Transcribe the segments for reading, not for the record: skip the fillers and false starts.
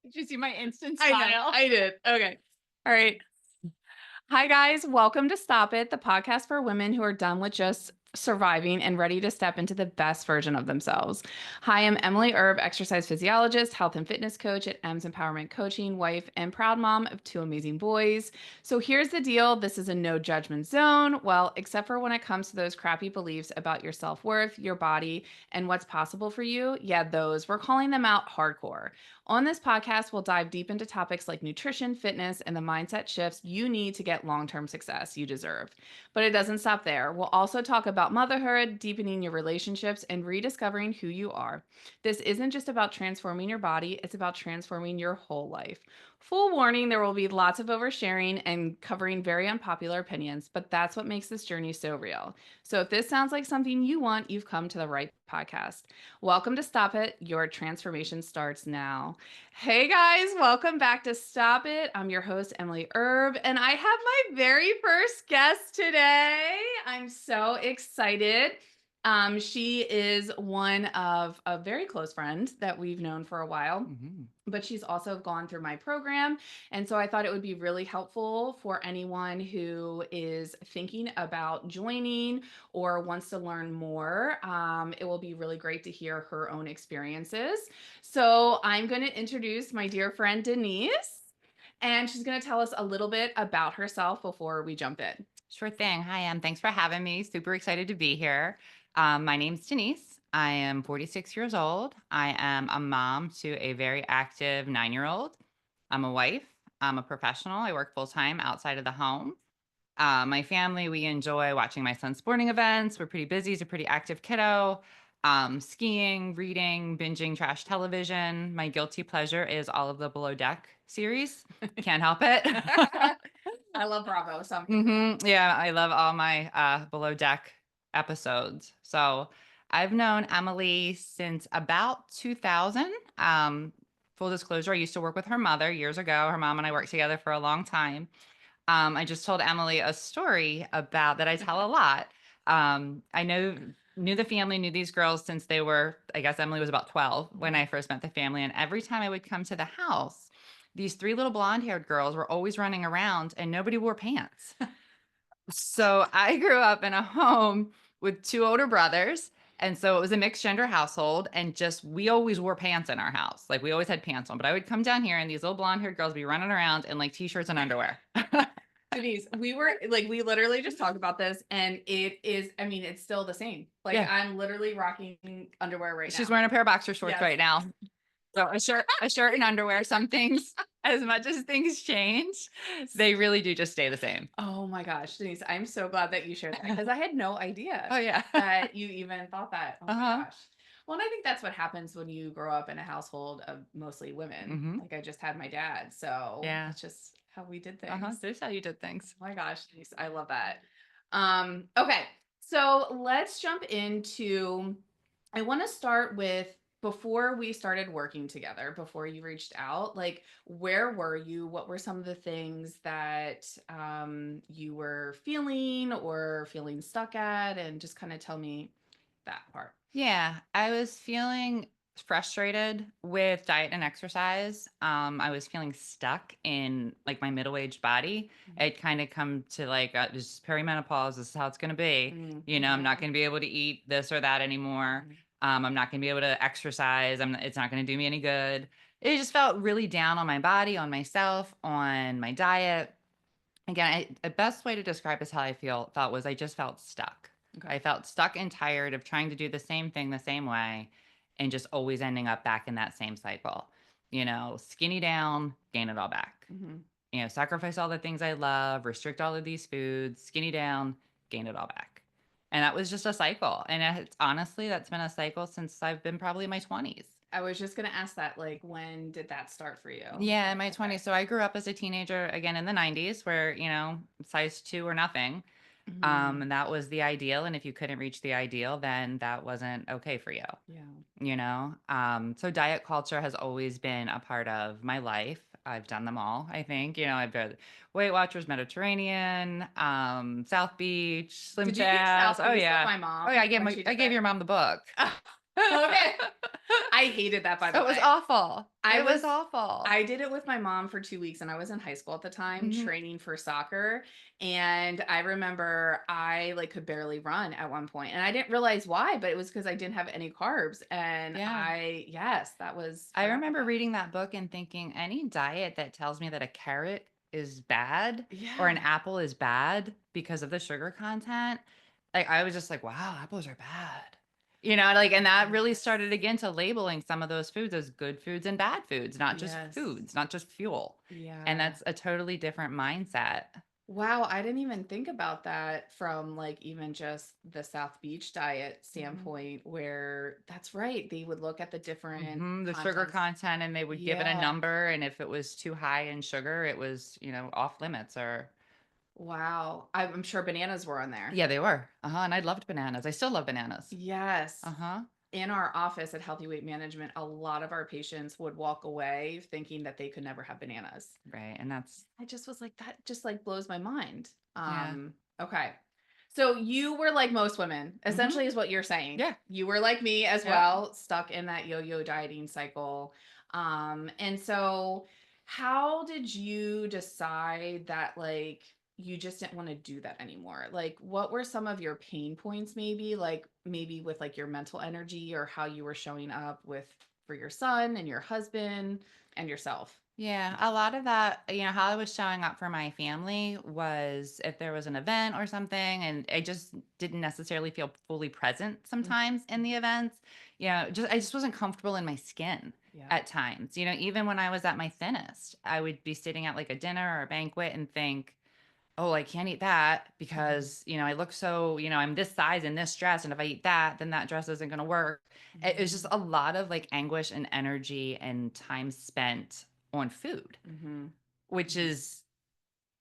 Did you see my instant I know. smile? I did. Okay. All right. Hi, guys. Welcome to Stop It, the podcast for women who are done with just surviving and ready to step into the best version of themselves. Hi, I'm Emily Erb, exercise physiologist, health and fitness coach at Ems Empowerment Coaching, wife, and proud mom of two amazing boys. So here's the deal, this is a no judgment zone. Well, except for when it comes to those crappy beliefs about your self worth, your body, and what's possible for you. Yeah, those. We're calling them out hardcore. On this podcast, we'll dive deep into topics like nutrition, fitness, and the mindset shifts you need to get long term success you deserve. But it doesn't stop there. We'll also talk about motherhood, deepening your relationships, and rediscovering who you are. This isn't just about transforming your body, it's about transforming your whole life. Full warning, there will be lots of oversharing and covering very unpopular opinions, but that's what makes this journey so real. So if this sounds like something you want, you've come to the right podcast. Welcome to Stop It. Your transformation starts now. Hey guys, welcome back to Stop It. I'm your host, Emily Erb, and I have my very first guest today. I'm so excited. She is one of a very close friend that we've known for a while. But she's also gone through my program. And so I thought it would be really helpful for anyone who is thinking about joining or wants to learn more. It will be really great to hear her own experiences. So I'm going to introduce my dear friend Denise, and she's going to tell us a little bit about herself before we jump in. Sure thing. Hi, Em. Thanks for having me. Super excited to be here. My name's Denise. I am 46 years old. I am a mom to a very active 9-year-old. I'm a wife. I'm a professional. I work full time outside of the home. My family, we enjoy watching my son's sporting events. We're pretty busy. He's a pretty active kiddo. Skiing, reading, binging trash television. My guilty pleasure is all of the Below Deck series. Can't help it. I love Bravo. So Yeah, I love all my Below Deck episodes. So I've known Emily since about 2000. Full disclosure, I used to work with her mother years ago. Her mom and I worked together for a long time. I just told Emily a story about that I tell a lot. I knew the family, knew these girls since they were, I guess Emily was about 12 when I first met the family. And every time I would come to the house, these three little blonde haired girls were always running around and nobody wore pants. So I grew up in a home with two older brothers. And so it was a mixed gender household. And just, we always wore pants in our house. Like we always had pants on. But I would come down here and these little blonde haired girls would be running around in like t shirts and underwear. Denise, we literally just talked about this, and it is, I mean, it's still the same. Like, Yeah. I'm literally rocking underwear right now. She's wearing a pair of boxer shorts Yes. right now. So a shirt and underwear. Some things, as much as things change, they really do just stay the same. Oh my gosh, Denise, I'm so glad that you shared that because I had no idea Oh yeah. that you even thought that. Oh my Uh-huh. gosh. Well, and I think that's what happens when you grow up in a household of mostly women. Mhm. Like I just had my dad, so Yeah. that's just how we did things. Uh-huh. There's how you did things. Oh my gosh, Denise, I love that. Okay, so let's jump into. I want to start with before we started working together, before you reached out, like where were you? What were some of the things that you were feeling or feeling stuck at? And just kind of tell me that part. Yeah, I was feeling frustrated with diet and exercise. I was feeling stuck in like my middle-aged body. I'd kind of come to like this is perimenopause. This is how it's going to be. You know, I'm not going to be able to eat this or that anymore. I'm not going to be able to exercise. It's not going to do me any good. It just felt really down on my body, on myself, on my diet. Again, the best way to describe is how I felt was I just felt stuck. Okay. I felt stuck and tired of trying to do the same thing the same way and just always ending up back in that same cycle. You know, skinny down, gain it all back. You know, sacrifice all the things I love, restrict all of these foods, skinny down, gain it all back. And that was just a cycle. And honestly, that's been a cycle since I've been probably in my 20s. I was just going to ask that, like, when did that start for you? Yeah, in my 20s. So I grew up as a teenager again in the 90s where, you know, size 2 or nothing. And that was the ideal. And if you couldn't reach the ideal, then that wasn't okay for you. Yeah. You know? So diet culture has always been a part of my life. I've done them all, I think. You know, I've done Weight Watchers, Mediterranean, South Beach, Slim Did you do Fast. South Oh Beach with yeah. my mom? Oh yeah, when she I did gave that? your mom the book. Okay. I hated that, by the It was way. awful. I It was was awful. I did it with my mom for 2 weeks, and I was in high school at the time Mhm. training for soccer, and I remember I, like, could barely run at one point, and I didn't realize why, but it was because I didn't have any carbs, and Yeah. that was I forgot about remember that. reading that book and thinking any diet that tells me that a carrot is bad or an Yeah. apple is bad because of the sugar content, like I was just like, wow, apples are bad. Like, and that really Yes. started again to labeling some of those foods as good foods and bad Yes. foods, not just fuel. And Yeah. that's a totally different mindset. Wow, I didn't even think about that from, like, even just the South Beach diet Mhm. standpoint, where that's right, they would look at the different The sugar contents. content, and they would give it a Yeah. number. And if it was too high in sugar, it was, off limits or Wow. I'm sure bananas were on there. yeah, they were. Uh-huh. And I loved bananas. I still love bananas. Yes. Uh-huh. In our office at Healthy Weight Management, a lot of our patients would walk away thinking that they could never have bananas. Right. And that's I just was like, that just like blows my mind. yeah. Okay. So you were like most women, Mhm. essentially, is what you're saying. Yeah. You were like me as Yep. well, stuck in that yo-yo dieting cycle. And so how did you decide that, like, you just didn't want to do that anymore? Like, what were some of your pain points, maybe, like maybe with like your mental energy, or how you were showing up with for your son and your husband and yourself? Yeah. A lot of that, how I was showing up for my family was if there was an event or something, and I just didn't necessarily feel fully present Mhm. sometimes in the events. I just wasn't comfortable in my skin Yeah. at times. Even when I was at my thinnest, I would be sitting at like a dinner or a banquet and think, oh, I can't eat that Mhm. because, I look so, I'm this size in this dress. And if I eat that, then that dress isn't going to work. It was just Mhm. a lot of like anguish and energy and time spent on food, Mhm. which Mhm. is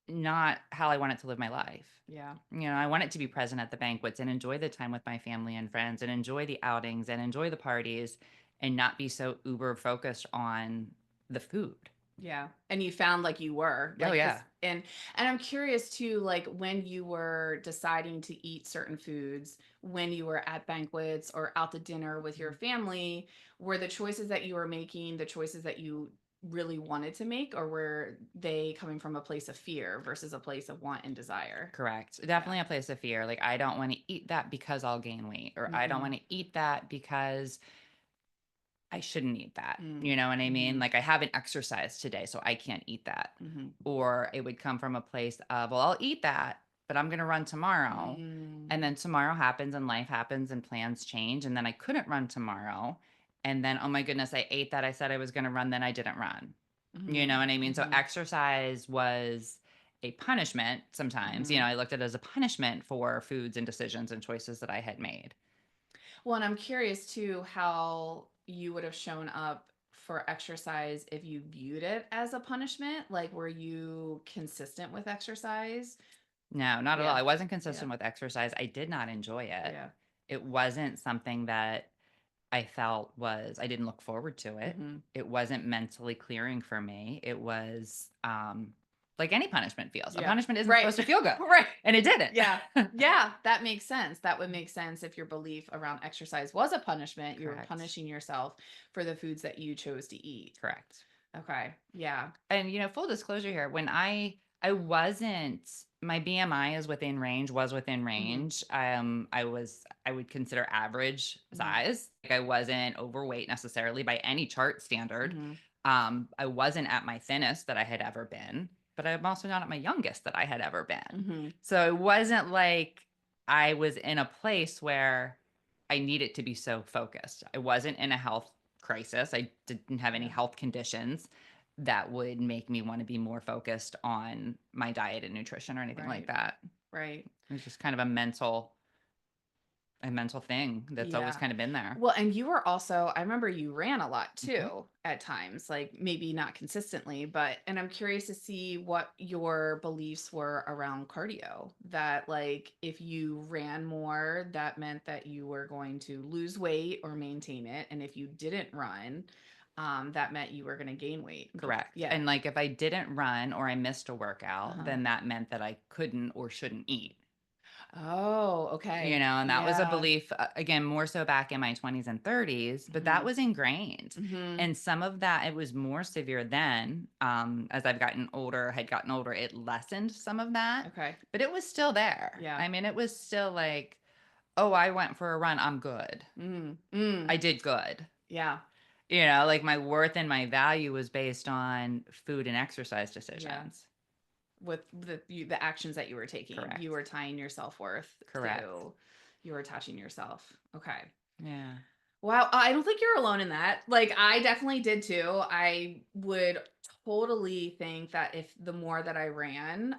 not how I want it to live my life. Yeah. I want it to be present at the banquets and enjoy the time with my family and friends and enjoy the outings and enjoy the parties and not be so uber focused on the food. Yeah. And you found like you were Oh, like yeah. cuz and I'm curious too, like, when you were deciding to eat certain foods, when you were at banquets or out to dinner with your Mhm. family, were the choices that you were making the choices that you really wanted to make, or were they coming from a place of fear versus a place of want and desire? Correct. Yeah. Definitely a place of fear. Like, I don't want to eat that because I'll gain weight, or I don't Mhm. want to eat that because I shouldn't eat that. Mm. You know what I mean? Mhm. Like, I haven't exercised today, so I can't eat that. Mhm. Or it would come from a place of, well, I'll eat that, but I'm going to run tomorrow. And Mm. then tomorrow happens and life happens and plans change. And then I couldn't run tomorrow. And then, oh my goodness, I ate that. I said I was going to run, then I didn't run. You know Mhm. what I mean? So Mhm. exercise was a punishment sometimes. Mhm. I looked at it as a punishment for foods and decisions and choices that I had made. Well, and I'm curious too how you would have shown up for exercise if you viewed it as a punishment. Like, were you consistent with exercise? No, not at all. Yeah. I wasn't Yeah. consistent with exercise. I did not enjoy it. Yeah. It wasn't something that I felt was I didn't look forward to it. Hmm. It wasn't mentally clearing for me. It was like any punishment feels. A Yeah. punishment isn't Right. supposed to feel good. Right. And it didn't. Yeah. Yeah. That makes sense. That would make sense if your belief around exercise was a punishment. You were Correct. punishing yourself for the foods that you chose to eat. Correct. Okay. Yeah. And full disclosure here, when I wasn't my BMI is within range, was within Hmm. range. I would consider average Hmm. size. Like, I wasn't overweight necessarily by any chart standard. Hmm. I wasn't at my thinnest that I had ever been, but I'm also not at my youngest that I had ever been. Hmm. So it wasn't like I was in a place where I needed to be so focused. I wasn't in a health crisis. I didn't have any Yeah. health conditions that would make me want to be more focused on my diet and nutrition or anything like Right. that. Right. It was just kind of a mental thing that's always Yeah. kind of been there. Well, and you were also, I remember you ran a lot Mhm. too at times, like maybe not consistently, but, and I'm curious to see what your beliefs were around cardio. That, like, if you ran more, that meant that you were going to lose weight or maintain it. And if you didn't run, that meant you were going to gain weight. Correct. Yeah. And like if I didn't run or I missed a workout, Uh-huh. then that meant that I couldn't or shouldn't eat. Oh, okay. And that was a Yeah. belief, again, more so back in my 20s and 30s, but that Mhm. was ingrained. Mhm. And some of that, it was more severe then. As I've had gotten older, it lessened some of that, Okay. but it was still there. Yeah. I mean, it was still like, oh, I went for a run. I'm good. Mm. Mm. I did good. Yeah. Like my worth and my value was based on food and exercise Yeah. decisions. With the actions that you were taking, you Correct. were tying your self-worth Correct. to, you were attaching yourself. Okay. Yeah. Wow, I don't think you're alone in that. Like, I definitely did too. I would totally think that if the more that I ran,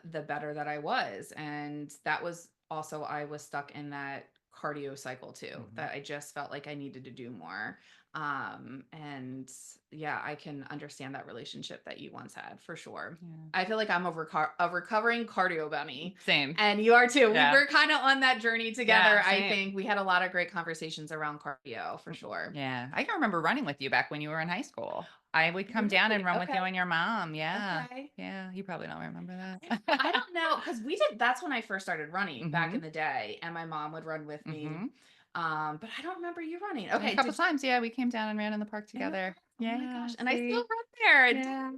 the better that I was. And that was also, I was stuck in that cardio cycle too, Mhm. that I just felt like I needed to do more. And yeah, I can understand that relationship that you once had for sure. Yeah. I feel like I'm a recovering cardio bunny. Same. And you are too. We Yeah. were kind of on that journey together. Yeah. I Same. think we had a lot of great conversations around cardio for sure. Yeah. I can remember running with you back when you were in high school. I would come down and Really? run with you Okay. and your mom. Yeah. Okay. Yeah. You probably don't remember I that. don't know because we did. That's when I first started running back Mm-hmm. in the day, and my mom would run with me. Mm-hmm. But I don't remember you running. A Okay. couple times. Yeah. We came down and ran in the park In the together. park. Oh my Yeah. gosh. And I still See? run there. Yeah.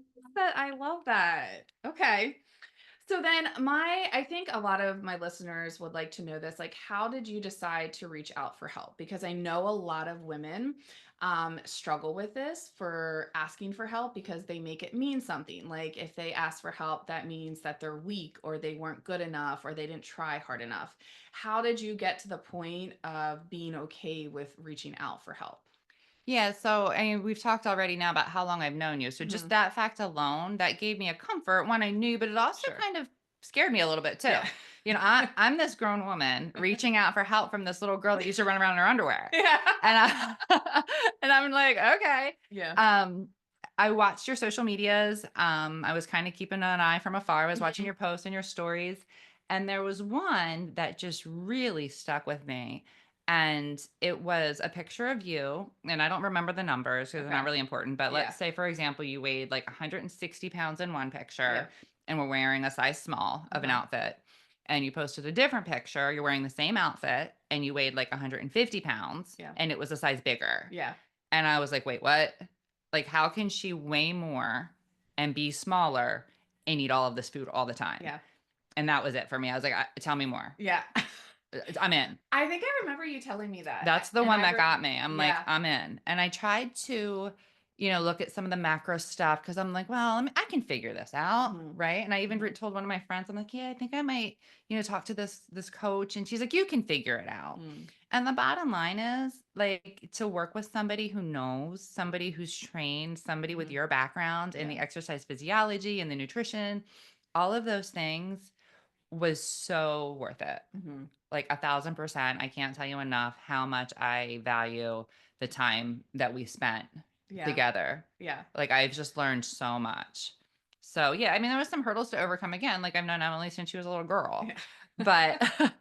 I love that. Okay. So then I think a lot of my listeners would like to know this, like, how did you decide to reach out for help? Because I know a lot of women struggle with this for asking for help because they make it mean something. Like if they ask for help, that means that they're weak or they weren't good enough or they didn't try hard enough. How did you get to the point of being okay with reaching out for help? Yeah, so I mean, we've talked already now about how long I've known you. So just Hmm. that fact alone, that gave me a comfort. One, I knew, but it also Sure. kind of scared me a little bit too. Yeah. I'm this grown woman reaching out for help from this little girl that used to run around in her underwear. Yeah. And and I'm like, okay. Yeah. Um, I watched your social medias. I was kind of keeping an eye from afar. I was watching Mhm. your posts and your stories. And there was one that just really stuck with me. And it was a picture of you. And I don't remember the numbers because they're not Okay. really important. But Yeah. let's say, for example, you weighed like 160 pounds in one picture Yep. and were wearing a size small of an Uh-huh. outfit. And you posted a different picture, you're wearing the same outfit and you weighed like 150 pounds Yeah. and it was a size bigger. Yeah. And I was like, wait, what? Like, how can she weigh more and be smaller and eat all of this food all the time? Yeah. And that was it for me. I was like, tell me more. Yeah. I'm in. I think I remember you telling me that. That's the And one I that got me. I'm like, yeah. I'm in. And I tried to, look at some of the macro stuff because I'm like, well, I can figure this out, Mhm. right? And I even Mhm. told one of my friends, I'm like, yeah, I think I might, talk to this coach. And she's like, you can figure it out. Mm. And the bottom line is like to work with somebody who knows, somebody who's trained, somebody with Mhm. your background in Yeah. the exercise physiology and the nutrition, all of those things was so worth it. Mhm. Like 1,000%. I can't tell you enough how much I value the time that we spent Yeah. together. Yeah. Like I've just learned so much. So yeah, I mean, there was some hurdles to overcome again. Like I've known Emily since she was a little girl, Yeah. but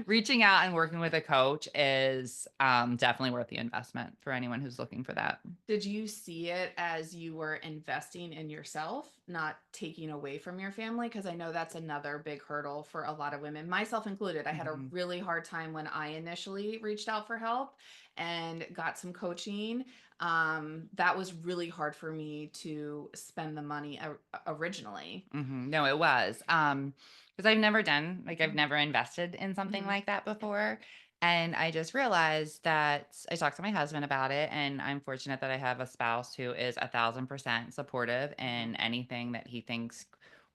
reaching out and working with a coach is definitely worth the investment for anyone who's looking for that. Did you see it as you were investing in yourself, not taking away from your family? Because I know that's another big hurdle for a lot of women, myself included. I had a Mhm. really hard time when I initially reached out for help and got some coaching. That was really hard for me to spend the money originally. No, it was. Because I've Mhm. never invested in something Mhm. like that before. And I just realized that I talked to my husband about it, and I'm fortunate that I have a spouse who is 1,000% supportive in Mhm. anything that he thinks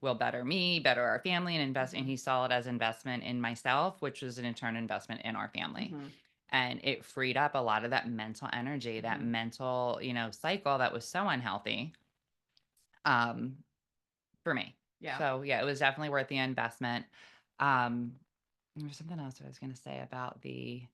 will better me, better our family, and invest. And Mhm. he saw it as investment in myself, which was in turn investment in our family. Mhm. And it freed up a lot of that mental energy, that Mhm. mental, cycle that was so unhealthy. Um, for me. Yeah. So yeah, it was definitely worth the investment. Um, there's something else I was going to say about the.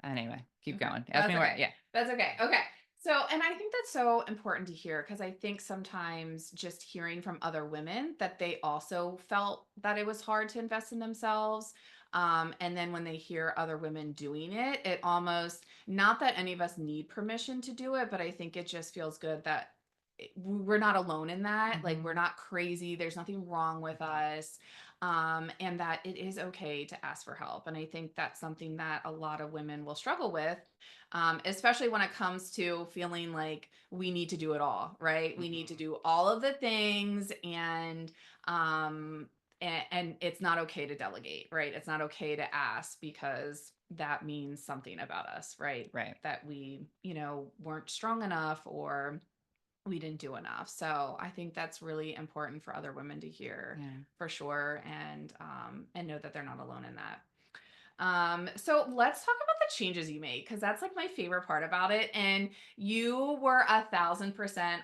Anyway, keep Okay. going. Ask That's me more. okay. Yeah. That's okay. Okay. So, and I think that's so important to hear because I think sometimes just hearing from other women that they also felt that it was hard to invest in themselves. And then when they hear other women doing it, it almost, not that any of us need permission to do it, but I think it just feels good that we're not alone in that. Like, we're Hmm. not crazy. There's nothing wrong with us. and that it is okay to ask for help. And I think that's something that a lot of women will struggle with, especially when it comes to feeling like we need to do it all, right? We need to Mhm. do all of the things, um, and it's not okay to delegate, right? It's not okay to ask because that means something about us, right? Right. That we, weren't strong enough or we didn't do enough. So I think that's really important for other women to hear Yeah. for sure, and know that they're not alone in that. So let's talk about the changes you made because that's like my favorite part about it. And you were 1,000%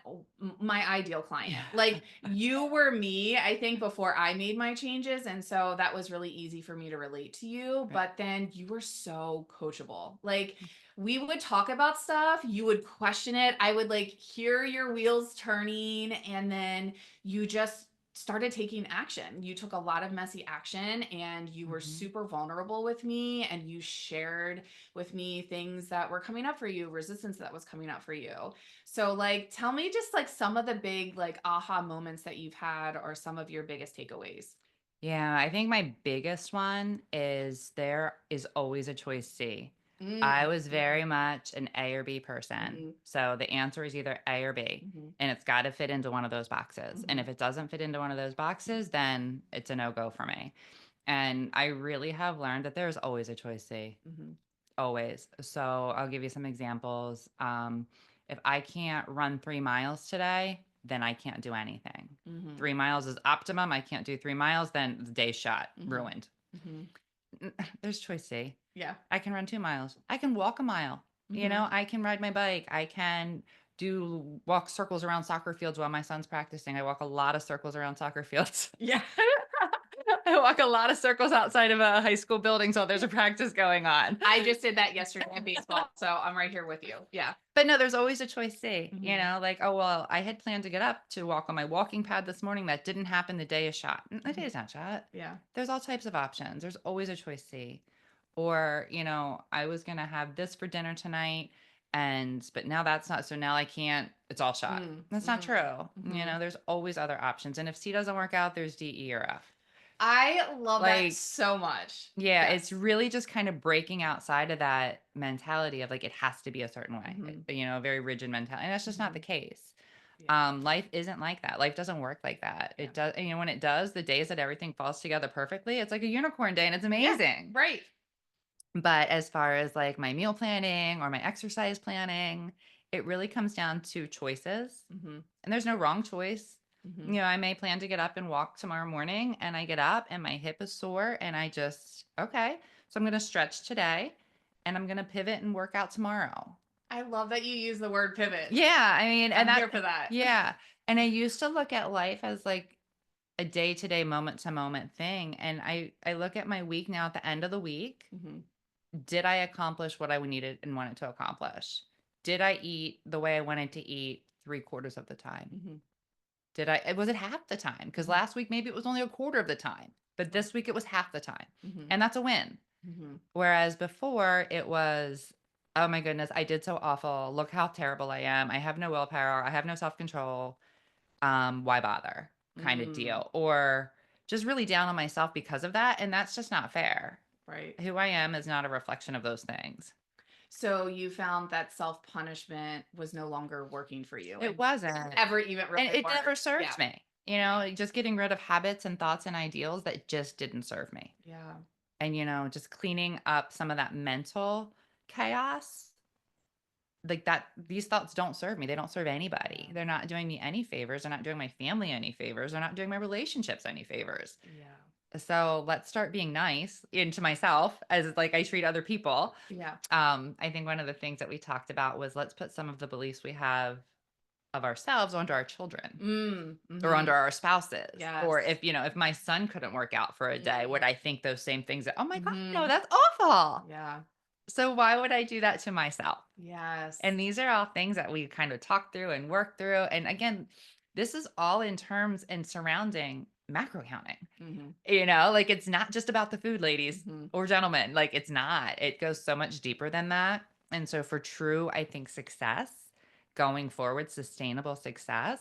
my ideal client. Like you were me, I think, before I made my changes. And so that was really easy for me to relate to you. Right. But then you were so coachable. Like we would talk about stuff, you would question it. I would like hear your wheels turning, and then you just started taking action. You took a lot of messy action and you were Mhm. super vulnerable with me, and you shared with me things that were coming up for you, resistance that was coming up for you. So like tell me just like some of the big like aha moments that you've had or some of your biggest takeaways. Yeah, I think my biggest one is there is always a choice C. I Mm, was very much an A or B person. mm-hmm, So the answer is either A or B, mm-hmm, and it's got to fit into one of those boxes. And mm-hmm, if it doesn't fit into one of those boxes, then it's a no go for me. And I really have learned that there's always a choice C, mm-hmm, always. So I'll give you some examples. If I can't run 3 miles today, then I can't do anything. mm-hmm, 3 miles is optimum. I can't do 3 miles, then the day's shot, mm-hmm, ruined. mm-hmm. There's choice C. Yeah. I can run 2 miles. I can walk a mile. Mm-hmm. I can ride my bike. I can do walk circles around soccer fields while my son's practicing. I walk a lot of circles around soccer fields. Yeah. I walk a lot of circles outside of a high school building so there's a practice going on. I just did that yesterday in baseball, so I'm right here with you. Yeah. But no, there's always a choice C, Mhm. like, oh, well, I had planned to get up to walk on my walking pad this morning. That didn't happen. The day is shot. The day Mhm. is not shot. Yeah. There's all types of options. There's always a choice C. Or, I was going to have this for dinner tonight. But now that's not, so now I can't, it's all shot. Mm. That's not Mhm. true. Mhm. There's always other options. And if C doesn't work out, there's D, E, or F. I love that Like, so much. yeah, it's Yes. really just kind of breaking outside of that mentality of like it has to be a certain way, Mhm. a very rigid mentality. And that's just not the Mhm. case. Yeah. Life isn't like that. Life doesn't work like that. Yeah. It does, and when it does, the days that everything falls together perfectly, it's like a unicorn day and it's Yeah. amazing. Right. But as far as like my meal planning or my exercise planning, it really comes down to choices. Mhm. And there's no wrong choice. Mhm. I may plan to get up and walk tomorrow morning, and I get up and my hip is sore, and I just, okay, so I'm going to stretch today and I'm going to pivot and work out tomorrow. I love that you use the word pivot. Yeah. I mean, and I'm that, here for that. yeah. And I used to look at life as like a day to day, moment to moment thing. And I look at my week now at the end of the week. Mhm. Did I accomplish what I needed and wanted to accomplish? Did I eat the way I wanted to eat 3/4 of the time? Mhm. Was it half the time? Because Mhm. last week maybe it was only a quarter of the time, but this week it was half the time. Mhm. And that's a win. Mhm. Whereas before it was, oh my goodness, I did so awful. Look how terrible I am. I have no willpower. I have no self control. Why bother? Kind of Mm. deal. Or just really down on myself because of that. And that's just not fair. Right. Who I am is not a reflection of those things. So you found that self-punishment was no longer working for you It and wasn't. ever even And really it never worked. Yeah. served me. Yeah. Like, just getting rid of habits and thoughts and ideals that just didn't serve me. Yeah. And, just cleaning up some of that mental chaos, like that, these thoughts don't serve me. They don't serve anybody. Yeah. They're not doing me any favors. They're not doing my family any favors. They're not doing my relationships any favors. Yeah. So let's start being nice into myself as like I treat other people. Yeah. I think one of the things that we talked about was let's put some of the beliefs we have of ourselves onto our children Mm. or Mhm. under our spouses. Yes. Or if my son couldn't work out for a day, would Mm. I think those same things that, oh my God, no, Mhm. that's awful. Yeah. So why would I do that to myself? Yes. And these are all things that we kind of talk through and work through. And again, this is all in terms and surrounding macro counting. Mhm. Like it's not just about the food, ladies Mhm. or gentlemen. Like it's not. It goes so much deeper than that. And so for true, I think success going forward, sustainable success,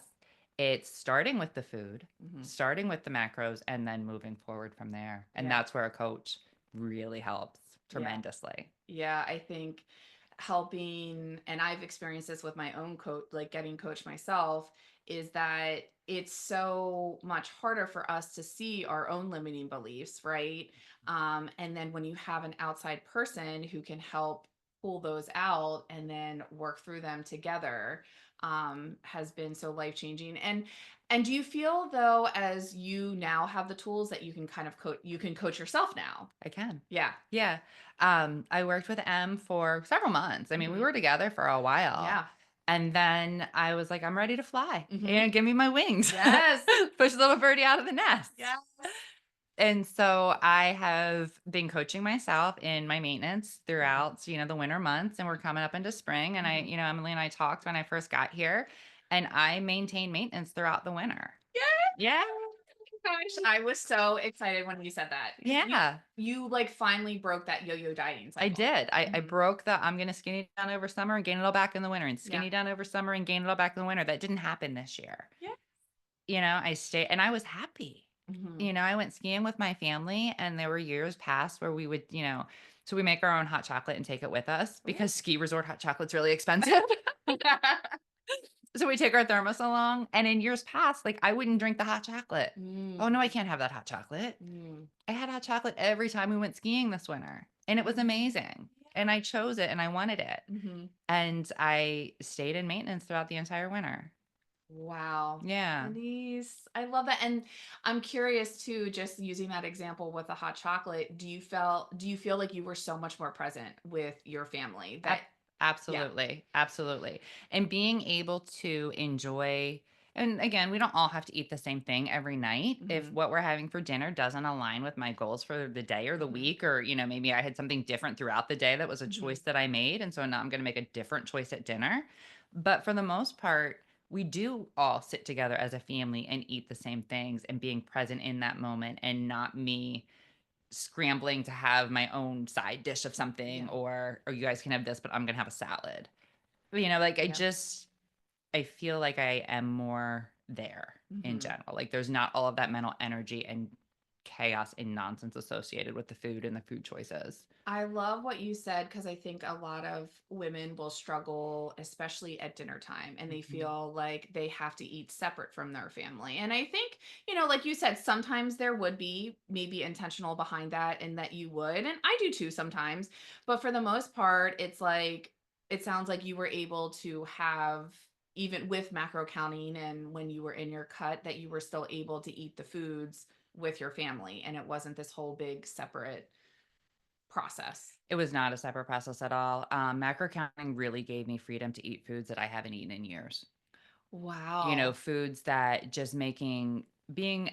It's starting with the food, Mhm. starting with the macros, and then moving forward from there. And Yeah. that's where a coach really helps Yeah. tremendously. Yeah, I think helping, and I've experienced this with my own coach, like getting coached myself, is that it's so much harder for us to see our own limiting beliefs, right? And then when you have an outside person who can help pull those out and then work through them together, has been so life changing. And do you feel though, as you now have the tools that you can kind of coach, you can coach yourself now? I can. Yeah. Yeah. I worked with M for several months. I mean, we Mhm. were together for a while. Yeah. And then I was like, I'm ready to fly. Mhm. Give me my wings. Yes. Push the little birdie out of the nest. Yes. And so I have been coaching myself in my maintenance throughout, the winter months, and we're coming up into spring. And Mhm. Emily and I talked when I first got here, and I maintained maintenance throughout the winter. Yeah. Yeah. Gosh, I was so excited when you said that. 'Cause Yeah. you like finally broke that yo-yo dieting I cycle. did. I Mhm. broke I'm going to skinny down over summer and gain it all back in the winter, and Yeah. skinny down over summer and gain it all back in the winter. That didn't happen this year. Yeah. I stayed and I was happy. Mhm. I went skiing with my family, and there were years past where we would, so we make our own hot chocolate and take it with us Ooh. because ski resort hot chocolate's really expensive. So we take our thermos along, and in years past, like I wouldn't drink the hot chocolate. Mm. Oh no, I can't have that hot chocolate. Mm. I had hot chocolate every time we went skiing this winter, and it was amazing. And I chose it and I wanted it. Mhm. And I stayed in maintenance throughout the entire winter. Wow. Yeah. Denise, I love that. And I'm curious too, just using that example with the hot chocolate, do you feel like you were so much more present with your family that yeah. Absolutely. Absolutely. And being able to enjoy, and again, we don't all have to eat the same thing every night. If Mhm. what we're having for dinner doesn't align with my goals for the day or the Mhm. week, or, maybe I had something different throughout the day that was a Mhm. choice that I made. And so now I'm going to make a different choice at dinner. But for the most part, we do all sit together as a family and eat the same things, and being present in that moment, and not me scrambling to have my own side dish of something, Yeah. or you guys can have this, but I'm gonna have a salad. Like Yeah. I feel like I am more there in Mhm. general. Like there's not all of that mental energy and chaos and nonsense associated with the food and the food choices. I love what you said because I think a lot of women will struggle, especially at dinner time, and they Mhm. feel like they have to eat separate from their family. And I think, like you said, sometimes there would be maybe intentional behind that, and that you would, and I do too sometimes. But for the most part, it's like, it sounds like you were able to have, even with macro counting and when you were in your cut, that you were still able to eat the foods with your family, and it wasn't this whole big separate process. It was not a separate process at all. Macro counting really gave me freedom to eat foods that I haven't eaten in years. Wow. Foods that just being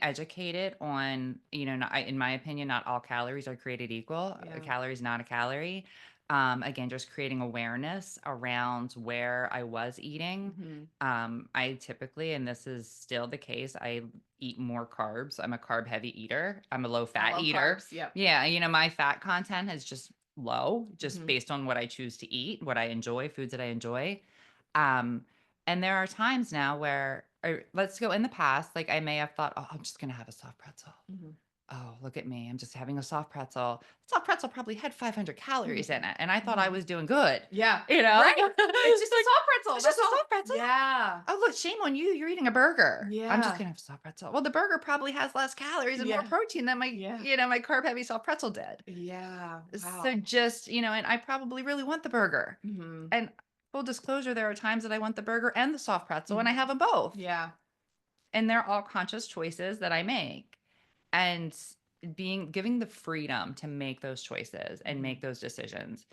educated on, in my opinion, not all calories are created equal. A Yeah. calorie is not a calorie. Again, just creating awareness around where I was eating. Mhm. I typically, and this is still the case, I eat more carbs. I'm a carb heavy eater. I'm a low I fat love eater. carbs. Yep. Yeah, my fat content is just low, just Mhm. based on what I choose to eat, what I enjoy, foods that I enjoy. Um, and there are times now where, or let's go in the past, like I may have thought, oh, I'm just going to have a soft pretzel. Mhm. Oh, look at me. I'm just having a soft pretzel. Soft pretzel probably had 500 calories in Mhm. it. And I thought I Mhm. was doing good. Yeah. You know, Right. It's just a Like, soft pretzel. it's That's just a all. soft pretzel. Yeah. Oh, look, shame on you. You're eating a burger. I'm just Yeah. going to have a soft pretzel. Well, the burger probably has less calories and more Yeah. protein than Yeah. my carb heavy soft pretzel did. Yeah. Wow. So just, and I probably really want the burger. Mhm. And full disclosure, there are times that I want the burger and the soft pretzel, and I Mhm. have them both. Yeah. And they're all conscious choices that I make. And giving the freedom to make those choices and Mhm. make those decisions,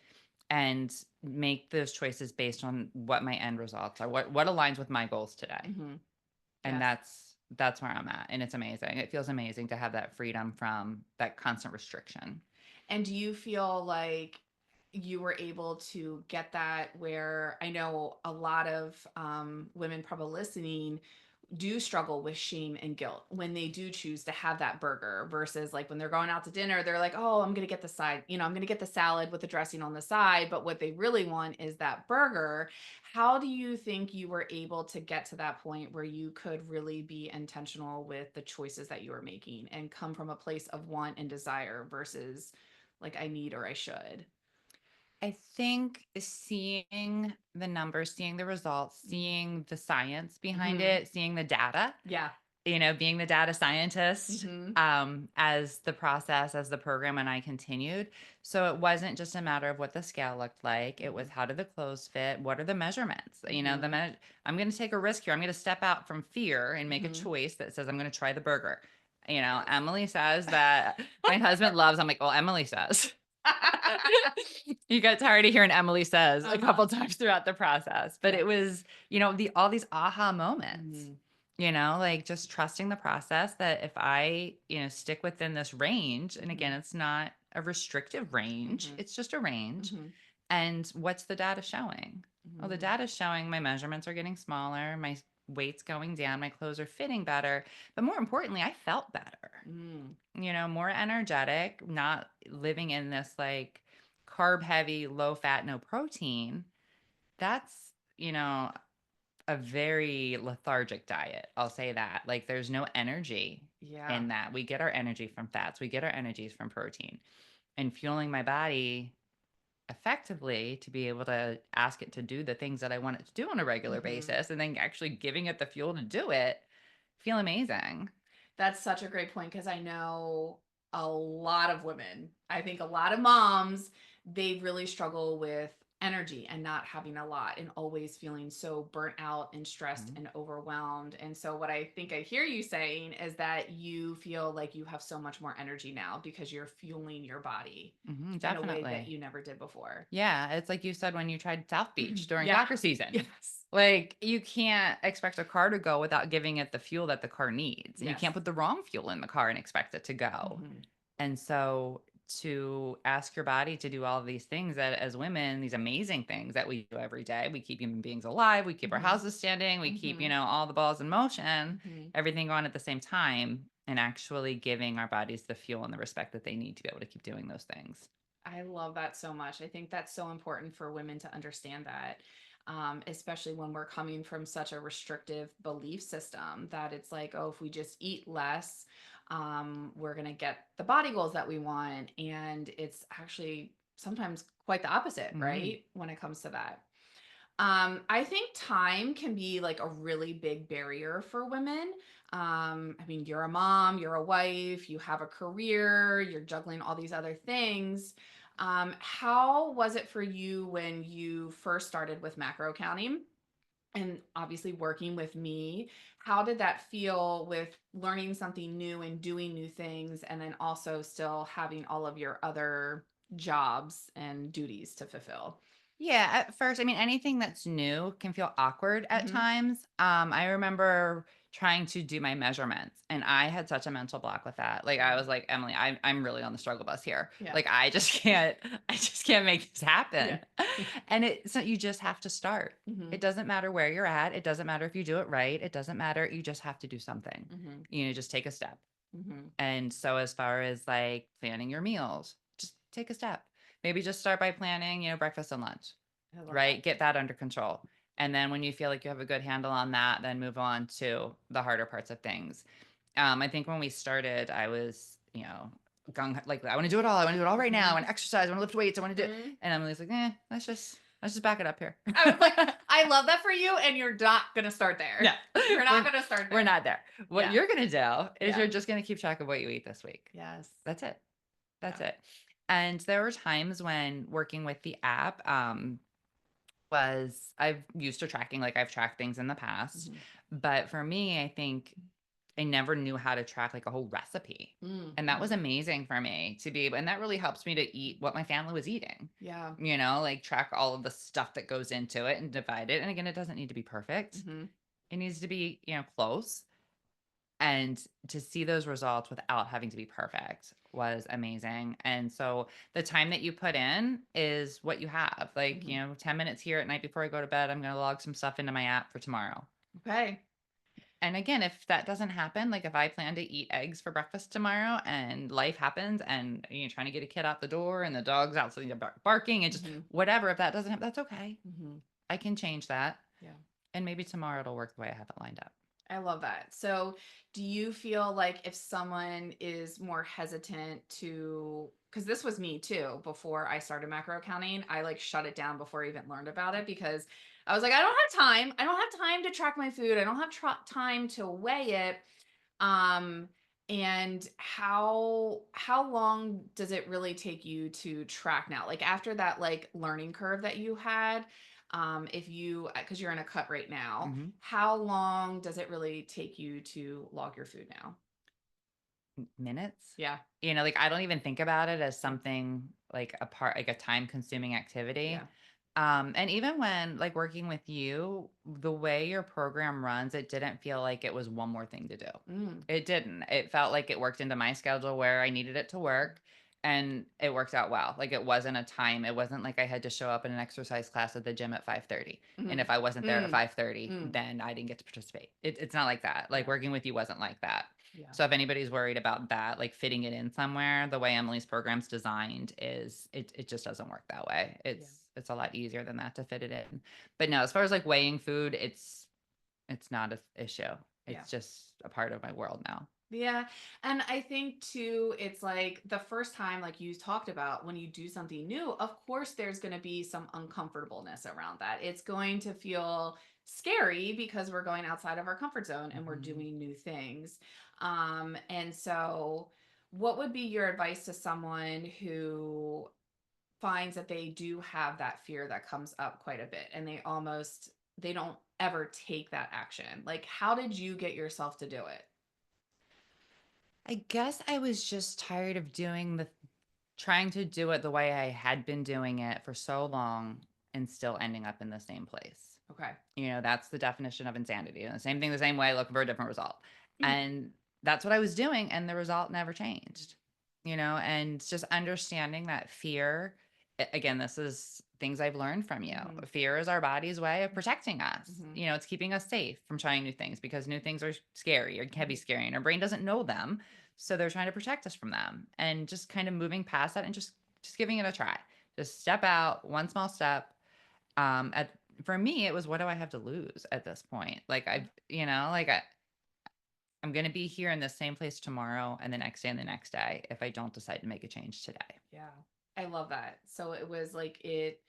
and make those choices based on what my end results are, what aligns with my goals today. Mhm. And Yes. that's where I'm at. And it's amazing. It feels amazing to have that freedom from that constant restriction. And do you feel like you were able to get that, where I know a lot of women probably listening, do struggle with shame and guilt when they do choose to have that burger versus like when they're going out to dinner, they're like, oh, I'm going to get the side, I'm going to get the salad with the dressing on the side. But what they really want is that burger. How do you think you were able to get to that point where you could really be intentional with the choices that you were making and come from a place of want and desire versus like I need or I should? I think seeing the numbers, seeing the results, seeing the science behind Hmm. it, seeing the data, Yeah. being the data scientist, Hmm. as the process, as the program and I continued. So it wasn't just a matter of what the scale looked like. It was how do the clothes fit? What are the measurements? Hmm. I'm going to take a risk here. I'm going to step out from fear and make a Hmm. choice that says I'm going to try the burger. Yes. Emily says that my husband loves. I'm like, well, Emily says. You got tired of hearing Emily says a Uh-huh. couple times throughout the process, but Yeah. it was, all these aha moments, Mhm. like just trusting the process that if I, stick within this range, and again, Mhm. it's not a restrictive range, Mhm. it's just a range. Mhm. And what's the data showing? Oh, the Mhm. data is showing my measurements are getting smaller, my weight's going down, my clothes are fitting better, but more importantly, I felt better, Mm. more energetic, not living in this like carb heavy, low fat, no protein. That's, a very lethargic diet. I'll say that. Like there's no energy Yeah. in that. We get our energy from fats, we get our energies from protein. And fueling my body effectively to be able to ask it to do the things that I want it to do on a regular Mhm. basis and then actually giving it the fuel to do it, feel amazing. That's such a great point because I know a lot of women. I think a lot of moms, they really struggle with energy and not having a lot and always feeling so burnt out and stressed Mhm. and overwhelmed. And so, what I think I hear you saying is that you feel like you have so much more energy now because you're fueling your body in a way that Definitely. you never did before. Yeah, it's like you said when you tried South Beach during Yeah. soccer season. Yes. Like you can't expect a car to go without giving it the fuel that the car needs. And you can't Yes. put the wrong fuel in the car and expect it to go. Mhm. And so to ask your body to do all of these things that as women, these amazing things that we do every day, we keep human beings alive, we keep our Mhm. houses standing, we keep, Mhm. all the balls in motion, Mhm. everything going at the same time, and actually giving our bodies the fuel and the respect that they need to be able to keep doing those things. I love that so much. I think that's so important for women to understand that, especially when we're coming from such a restrictive belief system that it's like, oh, if we just eat less, we're going to get the body goals that we want. And it's actually sometimes quite the opposite, Mhm. right? When it comes to that. I think time can be like a really big barrier for women. I mean, you're a mom, you're a wife, you have a career, you're juggling all these other things. How was it for you when you first started with macro counting? And obviously working with me, how did that feel with learning something new and doing new things, and then also still having all of your other jobs and duties to fulfill? Yeah, at first, anything that's new can feel awkward at Hmm. times. I remember trying to do my measurements and I had such a mental block with that. Like I was like, Emily, I'm really on the struggle bus here. Yeah. Like I just can't make this happen. Yeah. And so you just have to start. Mhm. It doesn't matter where you're at. It doesn't matter if you do it right. It doesn't matter. You just have to do something. Mhm. Just take a step. Mhm. And so as far as like planning your meals, just take a step. Maybe just start by planning, breakfast and lunch, I love that. right? Get that under control. And then when you feel like you have a good handle on that, then move on to the harder parts of things. I think when we started, I was, like I want to do it all. I want to do it all right now. I Mhm. want to exercise. I want to lift weights. I want to do it. Mhm. And Emily's like, let's just back it up here. I was like, I love that for you, and you're not gonna start No, there. You're not we're, gonna start we're there. not there. What Yeah. you're going to do is Yeah. you're just going to keep track of what you eat this week. Yes. That's it. That's Yeah. it. And there were times when working with the app, I've used to tracking, like I've tracked things in the past, Mhm. but for me, I think I never knew how to track like a whole recipe. And that was Mhm. amazing for me to be able, and that really helps me to eat what my family was eating, Yeah. like track all of the stuff that goes into it and divide it. And again, it doesn't need to be perfect. Mhm. It needs to be, close. And to see those results without having to be perfect was amazing. And so the time that you put in is what you have. Like, Mhm. 10 minutes here at night before I go to bed, I'm going to log some stuff into my app for tomorrow. Okay. And again, if that doesn't happen, like if I plan to eat eggs for breakfast tomorrow and life happens and you're trying to get a kid out the door and the dog's outside barking and just Mhm. whatever, if that doesn't happen, that's okay. Mhm. I can change that. Yeah. And maybe tomorrow it'll work the way I have it lined up. I love that. So, do you feel like if someone is more hesitant to, because this was me too, before I started macro accounting, I like shut it down before I even learned about it because I was like, I don't have time. I don't have time to track my food. I don't have time to weigh it. Um, and how long does it really take you to track now? Like after that like learning curve that you had, if you because you're in a cut right now, Hmm. how long does it really take you to log your food now? Minutes. Yeah. Like I don't even think about it as something like a part, like a time consuming activity. Yeah. And even when like working with you, the way your program runs, it didn't feel like it was one more thing to do. Mm, It didn't. It felt like it worked into my schedule where I needed it to work and it worked out well. Like it wasn't a time. It wasn't like I had to show up in an exercise class at the gym at 5:30. And mm, if I wasn't there at mm, 5:30, mm. then I didn't get to participate. It's not like that. Like Yeah. working with you wasn't like that. Yeah. So if anybody's worried about that, like fitting it in somewhere, the way Emily's program's designed is it just doesn't work that way. Yeah. It's a lot easier than that to fit it in. But no, as far as like weighing food, it's not an issue. Yeah. It's just a part of my world now. Yeah. And I think too, it's like the first time, like you talked about, when you do something new, of course, there's going to be some uncomfortableness around that. It's going to feel scary because we're going outside of our comfort zone and we're Mhm. doing new things. And so, what would be your advice to someone who finds that they do have that fear that comes up quite a bit and they don't ever take that action? Like, how did you get yourself to do it? I guess I was just tired of trying to do it the way I had been doing it for so long and still ending up in the same place. Okay. That's the definition of insanity. And the same thing, the same way, looking for a different result. Mm. And that's what I was doing. And the result never changed, and just understanding that fear, again, this is things I've learned from you. Mhm. Fear is our body's way of protecting us. Mhm. It's keeping us safe from trying new things because new things are scary or can be scary and our brain doesn't know them. So they're trying to protect us from them and just kind of moving past that and just giving it a try. Just step out, one small step. At For me, it was what do I have to lose at this point? Like I'm going to be here in the same place tomorrow and the next day and the next day if I don't decide to make a change today. Yeah. I love that. So it was like it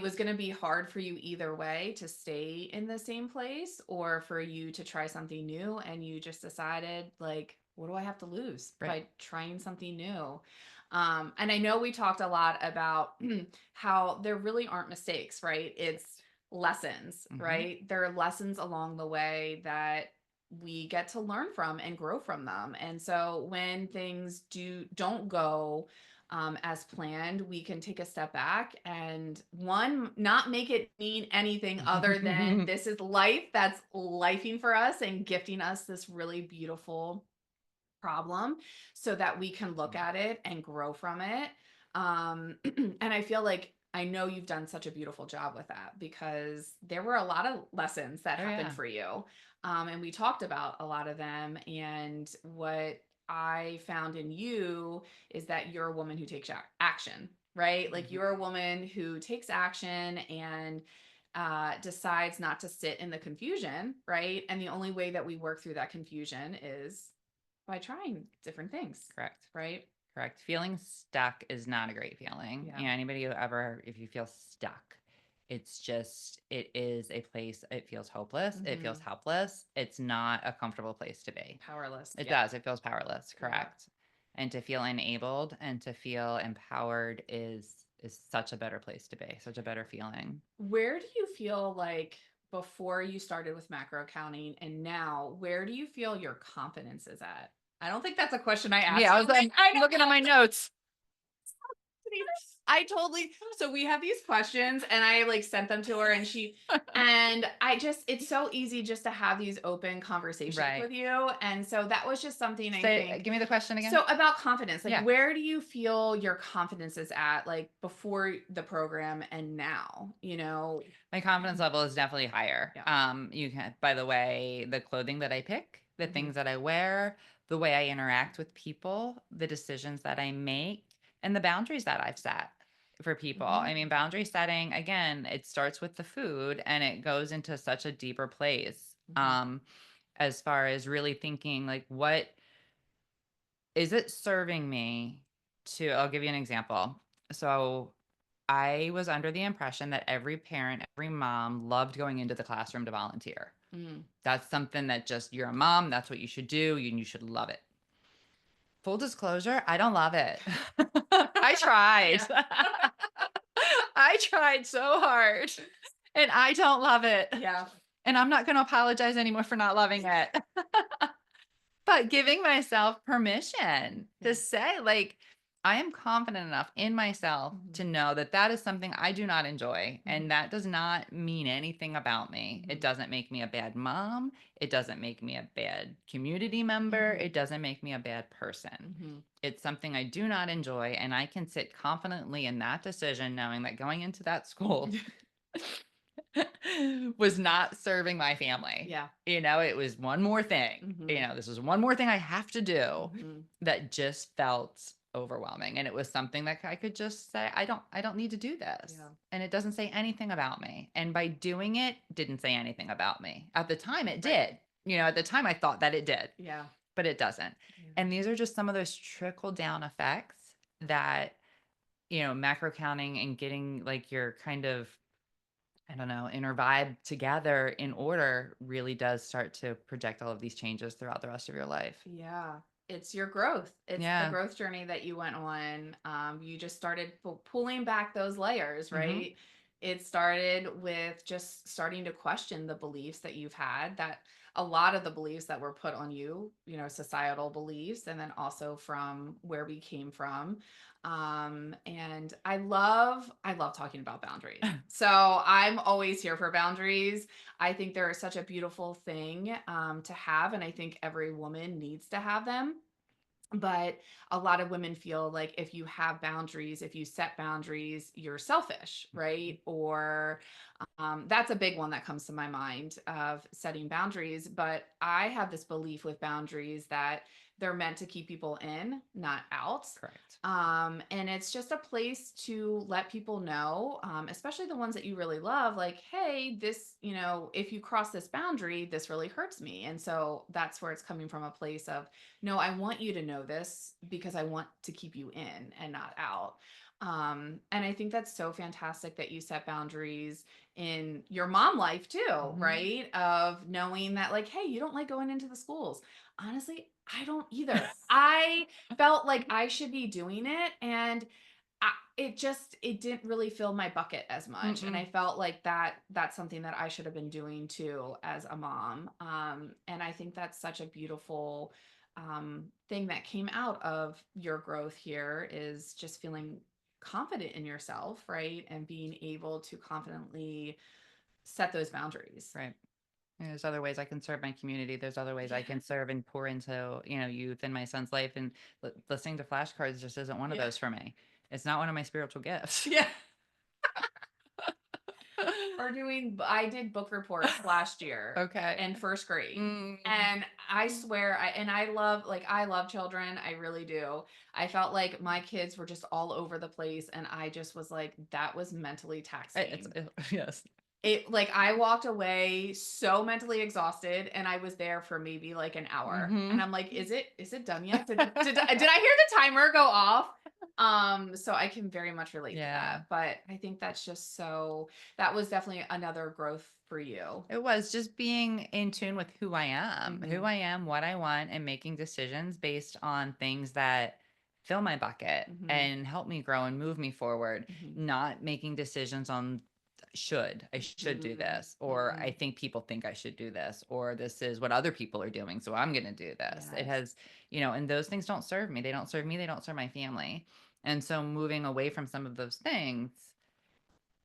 was going to be hard for you either way to stay in the same place or for you to try something new and you just decided like what do I have to lose Right. by trying something new? And I know we talked a lot about how there really aren't mistakes, right? It's lessons, Hmm. right? There are lessons along the way that we get to learn from and grow from them. And so when things don't go as planned, we can take a step back and one, not make it mean anything other than this is life that's lifing for us and gifting us this really beautiful problem so that we can look at it and grow from it. And I feel like I know you've done such a beautiful job with that because there were a lot of lessons that Oh, happened yeah. for you. And we talked about a lot of them. And what I found in you is that you're a woman who takes action, right? Like Mhm. you're a woman who takes action and decides not to sit in the confusion, right? And the only way that we work through that confusion is by trying different things, Correct. right? Correct. Feeling stuck is not a great feeling. Yeah. Anybody who ever, if you feel stuck, it is a place, it feels hopeless. It feels Mhm. helpless. It's not a comfortable place to be. Powerless. It Yeah. does. It feels powerless. Yeah. Correct. And to feel enabled and to feel empowered is such a better place to be, such a better feeling. Where do you feel like before you started with macro accounting and now, where do you feel your confidence is at? I don't think that's a question I asked Yeah, I you. was Like, I know looking at my notes. I totally, so we have these questions and I like sent them to her and it's so easy just to have these open conversations Right. with you. And so that was just something I Say, think. give me the question again. So about confidence, like Yeah. where do you feel your confidence is at, like before the program and now, My confidence level is definitely higher. Yeah. You can, by the way, the clothing that I pick, the Mhm. things that I wear, the way I interact with people, the decisions that I make, and the boundaries that I've set for people. Mhm. I mean, boundary setting, again, it starts with the food and it goes into such a deeper place. Mhm. As far as really thinking like, what is it serving me to, I'll give you an example. So I was under the impression that every parent, every mom loved going into the classroom to volunteer. Mm. That's something that just, you're a mom, that's what you should do, you should love it. Full disclosure, I don't love it. I tried. Yeah. I tried so hard and I don't love it. Yeah. And I'm not going to apologize anymore for not loving it. But giving myself permission Yeah. to say, like, I am confident enough in myself to know that that is something I do not enjoy. And that does not mean anything about me. It doesn't make me a bad mom. It doesn't make me a bad community member. It doesn't make me a bad person. It's something I do not enjoy. And I can sit confidently in that decision, knowing that going into that school was not serving my family. Yeah. It was one more thing. This was one more thing I have to do that just felt overwhelming. And it was something that I could just say, I don't need to do this. Yeah. And it doesn't say anything about me. And by doing it, didn't say anything about me. At the time it Right. did. At the time I thought that it did. Yeah. But it doesn't. Yeah. And these are just some of those trickle down effects that, macro counting and getting like your kind of, I don't know, inner vibe together in order really does start to project all of these changes throughout the rest of your life. Yeah. It's your growth. It's the Yeah. growth journey that you went on. You just started pulling back those layers, right? It started with just starting to question the beliefs that you've had, that a lot of the beliefs that were put on you, societal beliefs, and then also from where we came from. And I love talking about boundaries. So I'm always here for boundaries. I think they're such a beautiful thing to have, and I think every woman needs to have them. But a lot of women feel like if you have boundaries, if you set boundaries, you're selfish, right? Or that's a big one that comes to my mind of setting boundaries. But I have this belief with boundaries that they're meant to keep people in, not out. Correct. And it's just a place to let people know, especially the ones that you really love, like, hey, this, if you cross this boundary, this really hurts me. And so that's where it's coming from, a place of, no, I want you to know this because I want to keep you in and not out. And I think that's so fantastic that you set boundaries in your mom life too, right? Of knowing that, like, hey, you don't like going into the schools. Honestly, I don't either. I felt like I should be doing it, and it didn't really fill my bucket as much. And I felt like that's something that I should have been doing too as a mom. And I think that's such a beautiful thing that came out of your growth here, is just feeling confident in yourself, right? And being able to confidently set those boundaries. Right. And there's other ways I can serve my community. There's other ways I can serve and pour into, youth in my son's life. And listening to flashcards just isn't one of those for me. It's not one of my spiritual gifts. Yeah. Or I did book reports last year. Okay. In first grade. And I swear, I love children. I really do. I felt like my kids were just all over the place. And I just was like, that was mentally taxing. Yes. I walked away so mentally exhausted, and I was there for maybe like an hour. And I'm like, is it done yet? Did I hear the timer go off? So I can very much relate to that. But I think that's just that was definitely another growth for you. It was just being in tune with who I am, what I want, and making decisions based on things that fill my bucket and help me grow and move me forward, not making decisions on I should do this, or I think people think I should do this, or this is what other people are doing, so I'm going to do this. It has, and those things don't serve me. They don't serve me. They don't serve my family. And so moving away from some of those things,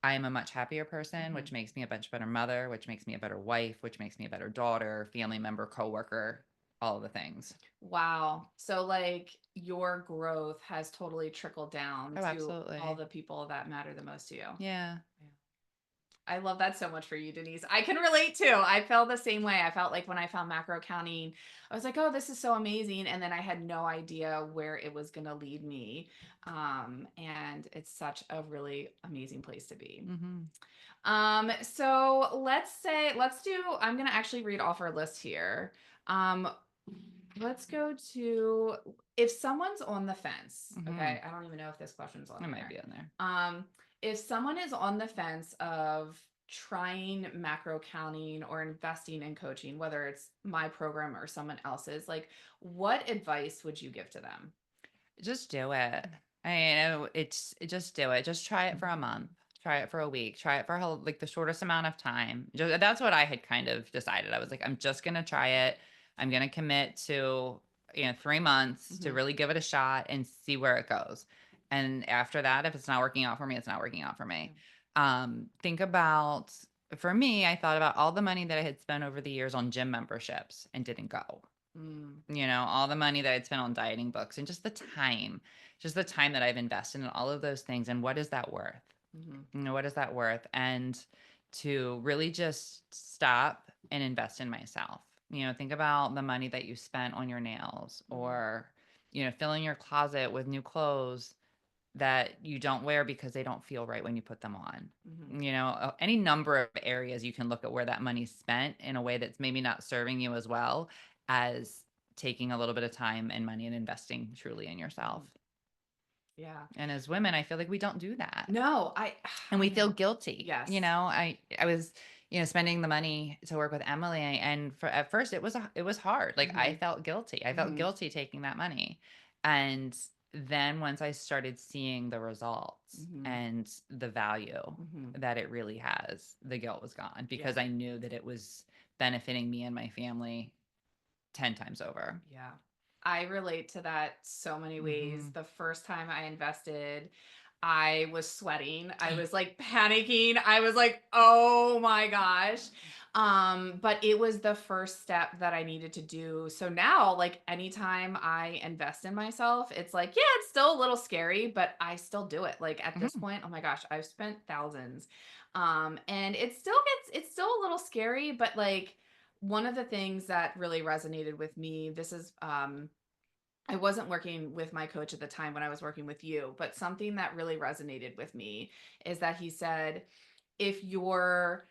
I am a much happier person, which makes me a much better mother, which makes me a better wife, which makes me a better daughter, family member, coworker, all of the things. Wow. So like your growth has totally trickled down Oh, to all absolutely. the people that matter the most to you. Yeah. I love that so much for you, Denise. I can relate too. I felt the same way. I felt like when I found macro accounting, I was like, oh, this is so amazing. And then I had no idea where it was going to lead me. And it's such a really amazing place to be. Mm-hmm. So I'm going to actually read off our list here. Um, let's go to if someone's on the fence. Mm-hmm. Okay. I don't even know if this question's on It there. might be on there. If someone is on the fence of trying macro counting or investing in coaching, whether it's my program or someone else's, like what advice would you give to them? Just do it. I know just do it. Just try it for a month. Try it for a week. Try it for like the shortest amount of time. That's what I had kind of decided. I was like, I'm just gonna try it. I'm gonna commit to 3 months to Mhm. really give it a shot and see where it goes. And after that, if it's not working out for me, it's not working out for me. Think about for me, I thought about all the money that I had spent over the years on gym memberships and didn't go. Mm. All the money that I'd spent on dieting books and just the time that I've invested in all of those things. And what is that worth? Mhm. What is that worth? And to really just stop and invest in myself. Think about the money that you spent on your nails or, filling your closet with new clothes that you don't wear because they don't feel right when you put them on. Mhm. Any number of areas you can look at where that money's spent in a way that's maybe not serving you as well as taking a little bit of time and money and investing truly in yourself. Yeah. And as women, I feel like we don't do that. No, And we I feel know. guilty. Yes. I was, spending the money to work with Emily and at first it was hard. Like I Mhm. felt guilty. I felt Mhm. guilty taking that money. And then once I started seeing the results Mhm. and the value Mhm. that it really has, the guilt was gone because Yeah. I knew that it was benefiting me and my family 10 times over. Yeah. I relate to that so many ways. Mhm. The first time I invested, I was sweating. I was like panicking. I was like, "Oh my gosh." But it was the first step that I needed to do. So now, like anytime I invest in myself, it's like, yeah, it's still a little scary, but I still do it. Like at this Mhm. point, oh my gosh, I've spent thousands. And it's still a little scary, but like one of the things that really resonated with me, this is I wasn't working with my coach at the time when I was working with you, but something that really resonated with me is that he said, if your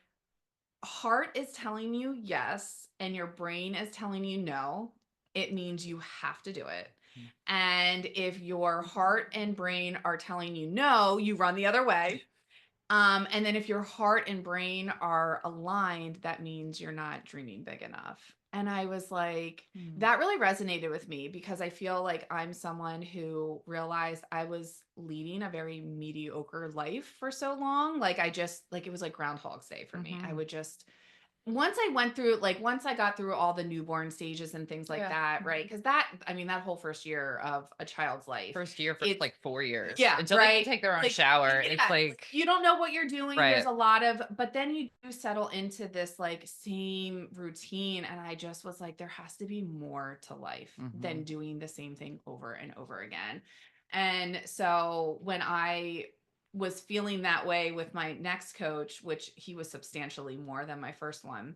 heart is telling you yes and your brain is telling you no, it means you have to do it. And if your heart and brain are telling you no, you run the other way. And then if your heart and brain are aligned, that means you're not dreaming big enough. And I was like, Mm. that really resonated with me because I feel like I'm someone who realized I was leading a very mediocre life for so long. Like it was like Groundhog's Day for me. I Mhm. would just once I got through all the newborn stages and things like Yeah. that, right? Because I mean, that whole first year of a child's life, First year for it's like 4 years yeah, until they can right. take their own Like, shower. It's yeah, like you don't know what you're doing. There's right. a lot of, but then you do settle into this like same routine. And I just was like, there has to be more to life than Mhm. doing the same thing over and over again. And so when I was feeling that way with my next coach, which he was substantially more than my first one,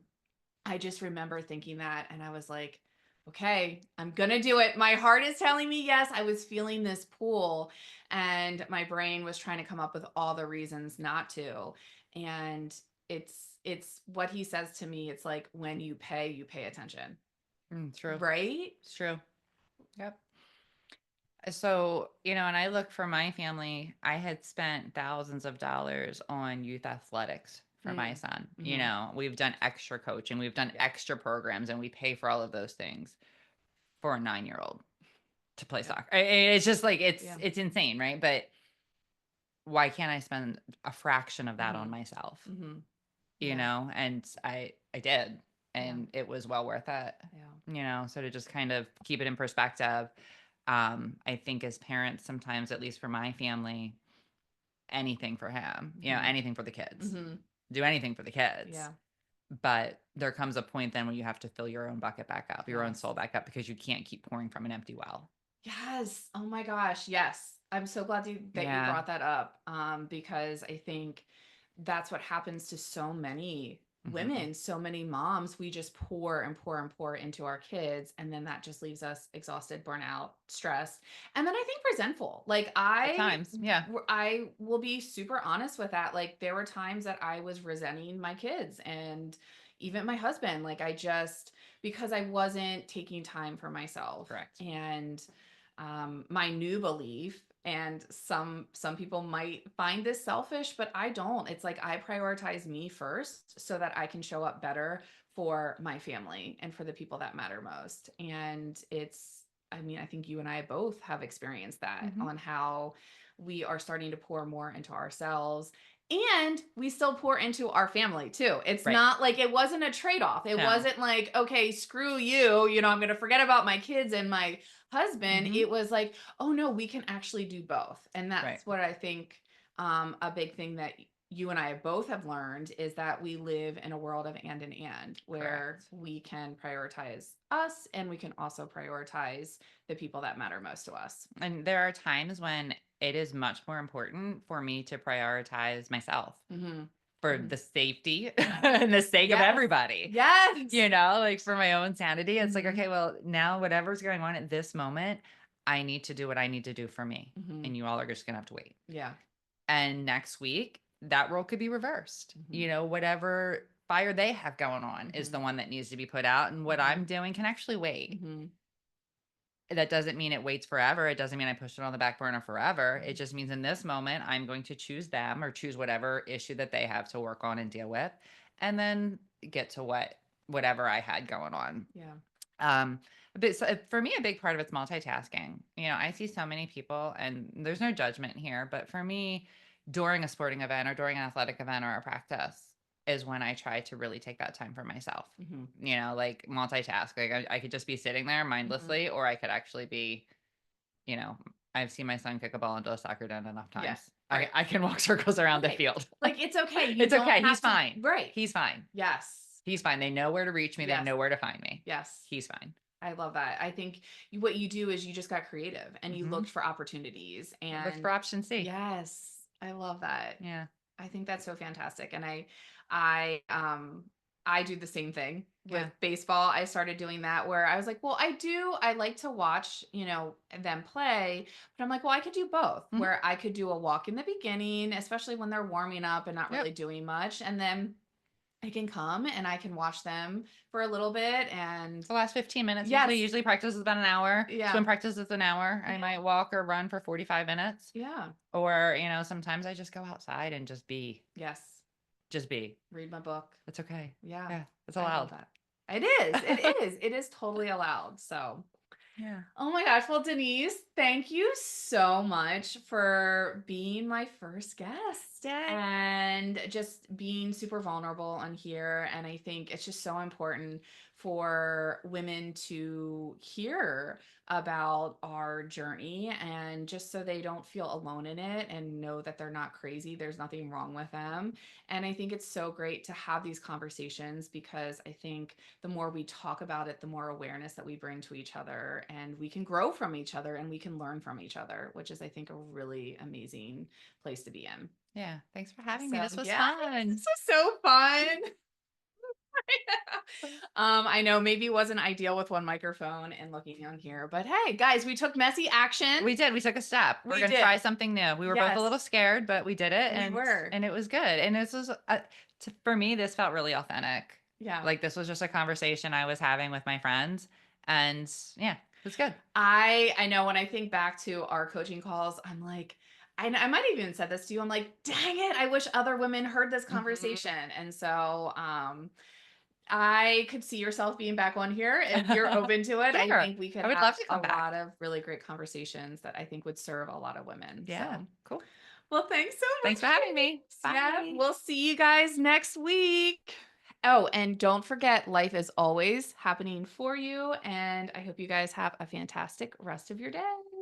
I just remember thinking that and I was like, okay, I'm going to do it. My heart is telling me yes. I was feeling this pull and my brain was trying to come up with all the reasons not to. And it's what he says to me. It's like when you pay attention. True. Right? It's true. Yep. So, and I look for my family, I had spent thousands of dollars on youth athletics for my Mm. son. Mhm. We've done extra coaching, we've done Yeah. extra programs, and we pay for all of those things for a 9-year-old to play Yeah. soccer. It's just like Yeah. it's insane, right? But why can't I spend a fraction of that on Mhm. myself? Mhm. Yeah. And I did, Yeah. and it was well worth it. Yeah. So to just kind of keep it in perspective, I think as parents, sometimes, at least for my family, anything for him, Mhm. anything for the kids, Mhm. do anything for the kids. Yeah. But there comes a point then when you have to fill your own bucket back up, your own Yes. soul back up, because you can't keep pouring from an empty well. Yes. Oh my gosh. Yes. I'm so glad that you Yeah. brought that up. Because I think that's what happens to so many Mhm. women, so many moms. We just pour and pour and pour into our kids. And then that just leaves us exhausted, burnout, stressed. And then I think resentful. Like At times, yeah. I will be super honest with that. Like there were times that I was resenting my kids and even my husband. Like I just, because I wasn't taking time for myself. Correct. And my new belief, and some people might find this selfish, but I don't. It's like I prioritize me first so that I can show up better for my family and for the people that matter most. And it's, I mean, I think you and I both have experienced that Mhm. on how we are starting to pour more into ourselves, and we still pour into our family too. It's Right. not like, it wasn't a trade-off. It No. wasn't like, okay, screw you, I'm going to forget about my kids and my husband. Mhm. It was like, oh no, we can actually do both. And Right. that's what I think, a big thing that you and I both have learned is that we live in a world of and where Correct. we can prioritize us and we can also prioritize the people that matter most to us. And there are times when it is much more important for me to prioritize myself Hmm. for Hmm. the safety and the sake of Yes. everybody. Yes. Like for my own sanity, it's like, Hmm. okay, well, now whatever's going on at this moment, I need to do what I need to do for me. Hmm. And you all are just going to have to wait. Yeah. And next week, that role could be reversed. Hmm. Whatever fire they have going on is Hmm. the one that needs to be put out. And what Hmm. I'm doing can actually wait. Hmm. That doesn't mean it waits forever. It doesn't mean I push it on the back burner forever. It just means in this moment, I'm going to choose them or choose whatever issue that they have to work on and deal with, and then get to whatever I had going on. Yeah. Um, but for me, a big part of it's multitasking. I see so many people, and there's no judgment here, but for me, during a sporting event or during an athletic event or a practice is when I try to really take that time for myself. Hmm. Like multitask. Like I could just be sitting there Hmm. mindlessly, or I could actually be, you know, I've seen my son kick a ball into a soccer den enough Yeah. times. Right. I can walk circles around the Right. field. Like it's okay. You It's don't okay. He's have to. fine. Right. He's fine. Yes. He's fine. They know where to reach me. They Yes. know where to find me. Yes. He's fine. I love that. I think what you do is you just got creative and you Mhm. looked for opportunities. Look And for option C. yes, I love that. Yeah. I think that's so fantastic. And I do the same thing with Yeah. baseball. I started doing that where I was like, well, I like to watch, them play, but I'm like, well, I could do both, Mhm. where I could do a walk in the beginning, especially when they're warming up and not really Yep. doing much. And then I can come and I can watch them for a little bit. And The last 15 minutes yes, usually practice is about an hour. yeah, Swim practice is an hour. I yeah, might walk or run for 45 minutes. yeah, Or, sometimes I just go outside and just be. yes. Just be. Read my book. It's okay. Yeah, Yeah. It's I love allowed. that. It is. It is. It is totally allowed. So, Yeah. oh my gosh. Well, Denise, thank you so much for being my first guest Yay. and just being super vulnerable on here. And I think it's just so important for women to hear about our journey, and just so they don't feel alone in it and know that they're not crazy. There's nothing wrong with them. And I think it's so great to have these conversations, because I think the more we talk about it, the more awareness that we bring to each other, and we can grow from each other and we can learn from each other, which is, I think, a really amazing place to be in. Yeah. Thanks for having me. So, This was yeah, fun. this was so fun. I know maybe it wasn't ideal with one microphone and looking on here, but hey, guys, we took messy action. We did. We took a step. We're We going to did. try something new. We were both a Yes. little scared, but we did it. We were. And it was good. And this was, for me, this felt really authentic. Yeah. Like this was just a conversation I was having with my friends. And yeah, it was good. I know when I think back to our coaching calls, I'm like, I might have even said this to you. I'm like, dang it, I wish other women heard this Mhm. conversation. And so I could see yourself being back on here if you're open to it. I Sure. think we could I would have love to a come back. lot of really great conversations that I think would serve a lot of women. Yeah. So, Cool. well, thanks so much. Thanks for having me. Yeah, Bye. we'll see you guys next week. Oh, and don't forget, life is always happening for you. And I hope you guys have a fantastic rest of your day.